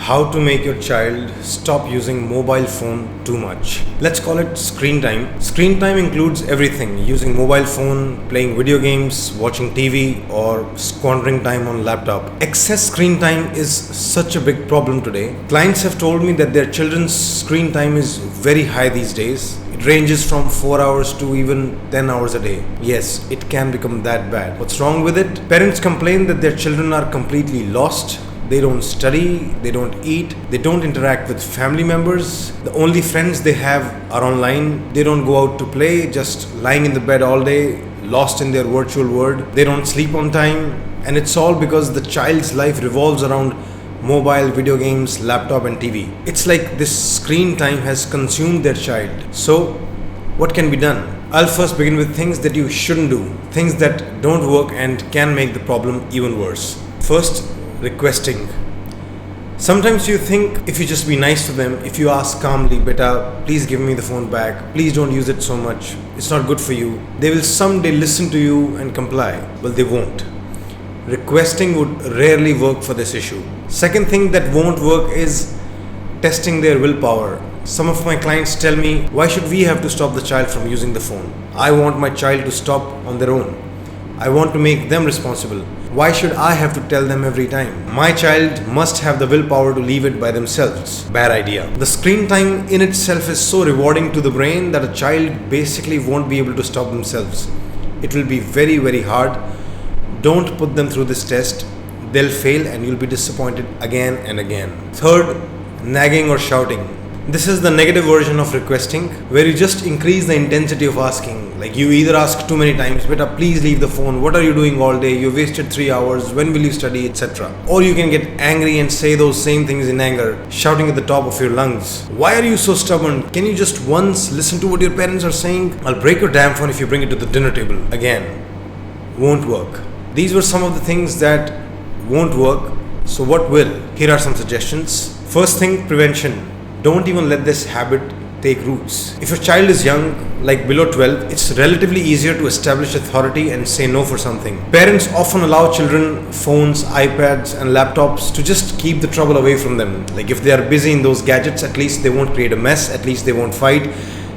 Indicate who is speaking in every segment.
Speaker 1: How to make your child stop using mobile phone too much. Let's call it screen time. Screen time includes everything: using mobile phone, playing video games, watching TV, or squandering time on laptop. Excess screen time is such a big problem today. Clients have told me that their children's screen time is very high these days. It ranges from 4 hours to even 10 hours a day. Yes, it can become that bad. What's wrong with it? Parents complain that their children are completely lost. They don't study, they don't eat, they don't interact with family members. The only friends they have are online. They don't go out to play, just lying in the bed all day, lost in their virtual world. They don't sleep on time. And it's all because the child's life revolves around mobile, video games, laptop and TV. It's like this screen time has consumed their child. So, what can be done? I'll first begin with things that you shouldn't do, things that don't work and can make the problem even worse. First, requesting. Sometimes you think if you just be nice to them, if you ask calmly, beta, please give me the phone back, please don't use it so much, it's not good for you, they will someday listen to you and comply. Well, they won't. Requesting would rarely work for this issue. Second thing that won't work is testing their willpower. Some of my clients tell me, why should we have to stop the child from using the phone? I want my child to stop on their own. I want to make them responsible. Why should I have to tell them every time? My child must have the willpower to leave it by themselves. Bad idea. The screen time in itself is so rewarding to the brain that a child basically won't be able to stop themselves. It will be very, very hard. Don't put them through this test. They'll fail and you'll be disappointed again and again. Third, nagging or shouting. This is the negative version of requesting, where you just increase the intensity of asking. Like you either ask too many times, beta, please leave the phone, what are you doing all day, you wasted 3 hours, when will you study, etc. Or you can get angry and say those same things in anger, shouting at the top of your lungs. Why are you so stubborn? Can you just once listen to what your parents are saying? I'll break your damn phone if you bring it to the dinner table. Again, won't work. These were some of the things that won't work. So what will? Here are some suggestions. First thing, prevention. Don't even let this habit take roots. If your child is young, like below 12, it's relatively easier to establish authority and say no for something. Parents often allow children phones, iPads and laptops to just keep the trouble away from them. Like if they are busy in those gadgets, at least they won't create a mess, at least they won't fight,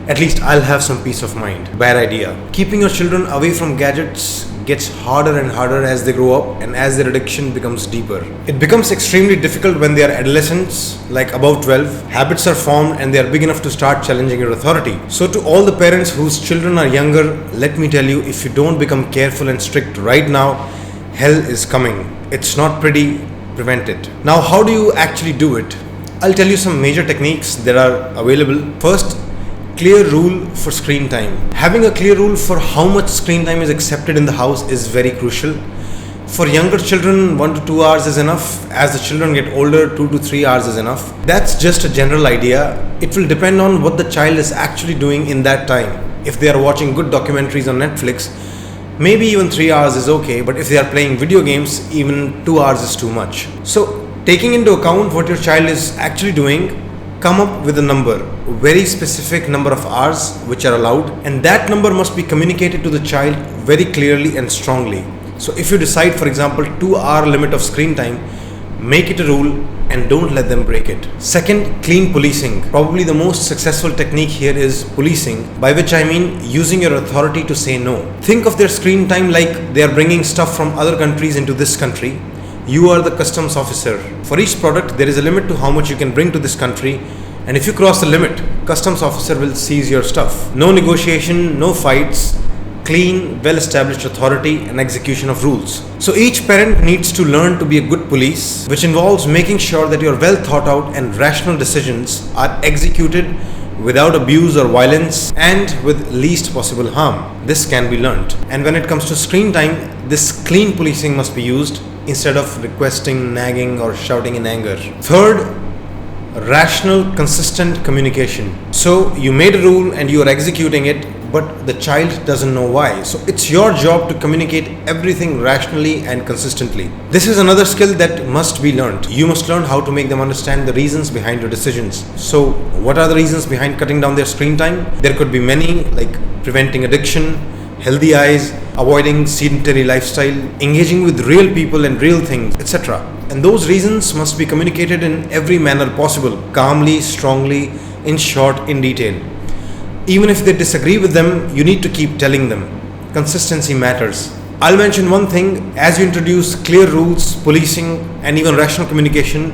Speaker 1: at least I'll have some peace of mind. Bad idea. Keeping your children away from gadgets gets harder and harder as they grow up and as their addiction becomes deeper. It becomes extremely difficult when they are adolescents, like above 12. Habits are formed and they are big enough to start challenging your authority. So to all the parents whose children are younger, let me tell you, if you don't become careful and strict right now, hell is coming. It's not pretty. Prevent it. Now, how do you actually do it? I'll tell you some major techniques that are available. First, clear rule for screen time. Having a clear rule for how much screen time is accepted in the house is very crucial. For younger children, 1 to 2 hours is enough. As the children get older, 2 to 3 hours is enough. That's just a general idea. It will depend on what the child is actually doing in that time. If they are watching good documentaries on Netflix, maybe even 3 hours is okay, but if they are playing video games, even 2 hours is too much. So, taking into account what your child is actually doing, come up with a number, a very specific number of hours which are allowed, and that number must be communicated to the child very clearly and strongly. So if you decide, for example, 2-hour limit of screen time, make it a rule and don't let them break it. Second, clean policing. Probably the most successful technique here is policing, by which I mean using your authority to say no. Think of their screen time like they are bringing stuff from other countries into this country. You are the customs officer. For each product, there is a limit to how much you can bring to this country, and if you cross the limit, customs officer will seize your stuff. No negotiation, no fights, clean, well-established authority and execution of rules. So each parent needs to learn to be a good police, which involves making sure that your well thought out and rational decisions are executed without abuse or violence and with least possible harm. This can be learnt. And when it comes to screen time, this clean policing must be used instead of requesting, nagging or shouting in anger. Third, rational, consistent communication. So you made a rule and you are executing it, but the child doesn't know why. So it's your job to communicate everything rationally and consistently. This is another skill that must be learned. You must learn how to make them understand the reasons behind your decisions. So what are the reasons behind cutting down their screen time? There could be many, like preventing addiction, healthy eyes, avoiding sedentary lifestyle, engaging with real people and real things, etc. And those reasons must be communicated in every manner possible, calmly, strongly, in short, in detail. Even if they disagree with them, you need to keep telling them. Consistency matters. I'll mention one thing: as you introduce clear rules, policing, and even rational communication,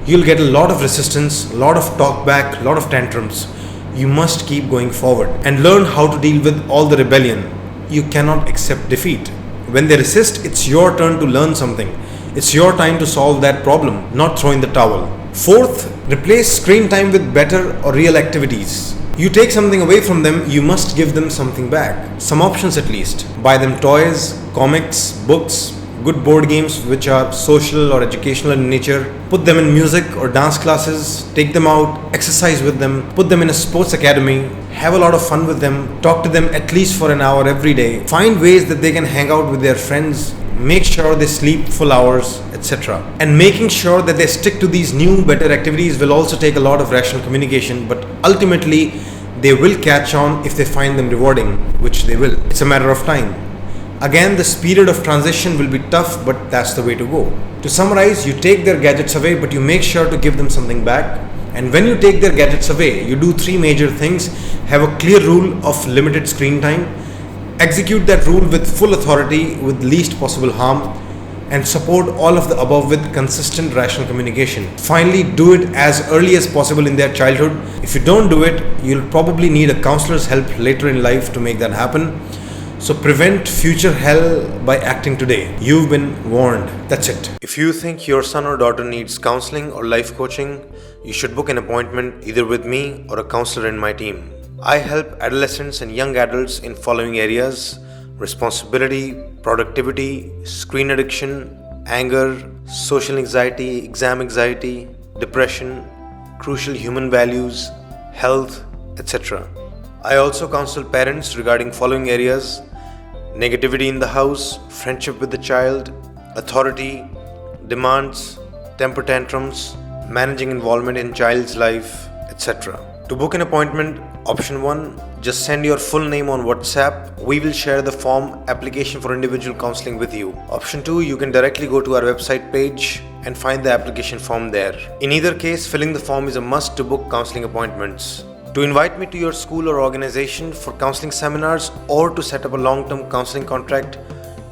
Speaker 1: you'll get a lot of resistance, a lot of talk back, a lot of tantrums. You must keep going forward and learn how to deal with all the rebellion. You cannot accept defeat. When they resist, it's your turn to learn something. It's your time to solve that problem, not throw in the towel. Fourth, replace screen time with better or real activities. You take something away from them, you must give them something back. Some options at least. Buy them toys, comics, books, good board games which are social or educational in nature. Put them in music or dance classes, take them out, exercise with them, put them in a sports academy, have a lot of fun with them, talk to them at least for an hour every day. Find ways that they can hang out with their friends, make sure they sleep full hours, etc. And making sure that they stick to these new, better activities will also take a lot of rational communication, but ultimately they will catch on if they find them rewarding, which they will. It's a matter of time. Again, this period of transition will be tough, but that's the way to go. To summarize, you take their gadgets away, but you make sure to give them something back. And when you take their gadgets away, you do three major things. Have a clear rule of limited screen time, execute that rule with full authority with least possible harm, and support all of the above with consistent rational communication. Finally, do it as early as possible in their childhood. If you don't do it, you'll probably need a counselor's help later in life to make that happen. So prevent future hell by acting today. You've been warned. That's it. If you think your son or daughter needs counseling or life coaching, you should book an appointment either with me or a counselor in my team. I help adolescents and young adults in following areas: responsibility, productivity, screen addiction, anger, social anxiety, exam anxiety, depression, crucial human values, health, etc. I also counsel parents regarding following areas: negativity in the house, friendship with the child, authority, demands, temper tantrums, managing involvement in child's life, etc. To book an appointment, option 1, just send your full name on WhatsApp. We will share the form application for individual counseling with you. Option 2, you can directly go to our website page and find the application form there. In either case, filling the form is a must to book counseling appointments. To invite me to your school or organization for counseling seminars or to set up a long-term counseling contract,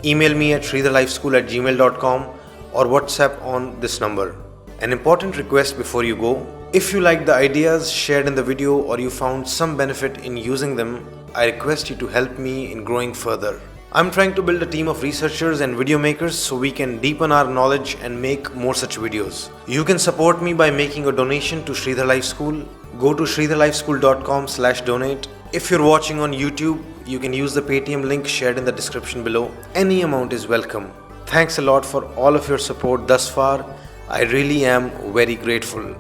Speaker 1: email me at shridharlifeschool@gmail.com or WhatsApp on this number. An important request before you go: if you like the ideas shared in the video or you found some benefit in using them, I request you to help me in growing further. I'm trying to build a team of researchers and video makers so we can deepen our knowledge and make more such videos. You can support me by making a donation to Shridhar Life School. Go to shridharlifeschool.com/donate. If you're watching on YouTube, you can use the Paytm link shared in the description below. Any amount is welcome. Thanks a lot for all of your support thus far. I really am very grateful.